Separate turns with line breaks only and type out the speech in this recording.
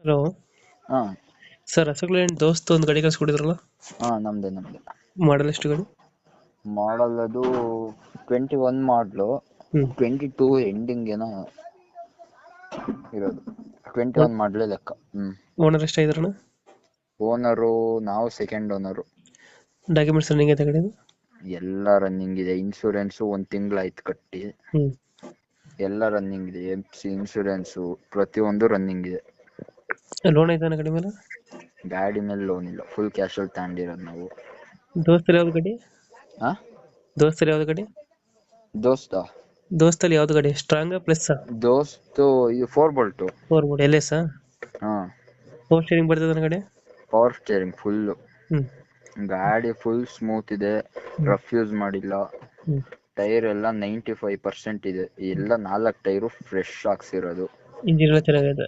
Hello
ಹಾ
sir, ಅಸೋಕ್ಲೇನ್ ದೋಸ್ತ್ ಒಂದು ಗಾಡಿ ಕಳ್ಸ್ಕೊಟ್ಟಿದ್ರಲ್ಲ,
ಹಾ ನಮ್ದೆ
ಮಾಡಲ್ ಎಷ್ಟು ಗಾಡಿ?
ಮಾಡಲ್ ಅದು 21 ಮಾಡಲು.
ಹ್ಞೂ
22 ಎಂಡಿಂಗ್ ಏನೋ ಇರೋದು. 21 ಮಾಡಲೇ ಲೆಕ್ಕ.
ಓನರ್ ಎಷ್ಟಾಗಿದ್ರಣ?
ಓನರು ನಾವು ಸೆಕೆಂಡ್ ಓನರು.
ಡಾಕ್ಯುಮೆಂಟ್ಸ್ ರನ್ನಿಂಗ್ ಐತೆ ಗಾಡಿದು?
ಎಲ್ಲ ರನ್ನಿಂಗ್ ಇದೆ. ಇನ್ಶೂರೆನ್ಸು 1 ತಿಂಗಳಾಯ್ತು ಕಟ್ಟಿ.
ಹ್ಞೂ
ಎಲ್ಲ ರನ್ನಿಂಗ್ ಇದೆ. FC ಇನ್ಶೂರೆನ್ಸು ಪ್ರತಿಯೊಂದು ರನ್ನಿಂಗ್ ಇದೆ.
ಲೋನ್ ಐತಾನ ಗಾಡಿ ಮೇಲೆ?
ಗಾಡಿ ಮೇಲೆ ಲೋನ್ ಇಲ್ಲ, ಫುಲ್ ಕ್ಯಾಶಲ್ಲಿ ತಗೊಂಡಿರೋದು ನಾವು.
ದೋಸ್ತಲ್ಲಿ ಯಾವ್ದು ಗಾಡಿ?
ಹಾ
ದೋಸ್ತಲ್ಲಿ ಯಾವ್ದು ಗಾಡಿ?
ದೋಸ್ತ
ದೋಸ್ತಲ್ಲಿ ಯಾವ್ದು ಗಾಡಿ? ಸ್ಟ್ರಾಂಗ್ ಪ್ಲಸ್
ದೋಸ್ತು ಇದು 4 ಬೋಲ್ಟು.
4 board L S?
ಹಾ
ಪವರ್ ಸ್ಟೇರಿಂಗ್ ಬರ್ತದೆ ಗಾಡಿ?
Power steering full.
ಹ್ಞೂ
ಗಾಡಿ ಫುಲ್ ಸ್ಮೂತ್ ಇದೆ,
ಹ್ಞೂ
ರಫ್ ಯೂಸ್ ಮಾಡಿಲ್ಲ.
ಹ್ಞೂ
ಟೈರ್ ಎಲ್ಲ 95% ಇದೆ. ಎಲ್ಲ 4 ಟೈರು ಫ್ರೆಶ್ ಹಾಕ್ಸಿರೋದು.
ಇಂಜಿನ್ ಎಲ್ಲ ಚೆನ್ನಾಗೈತೆ?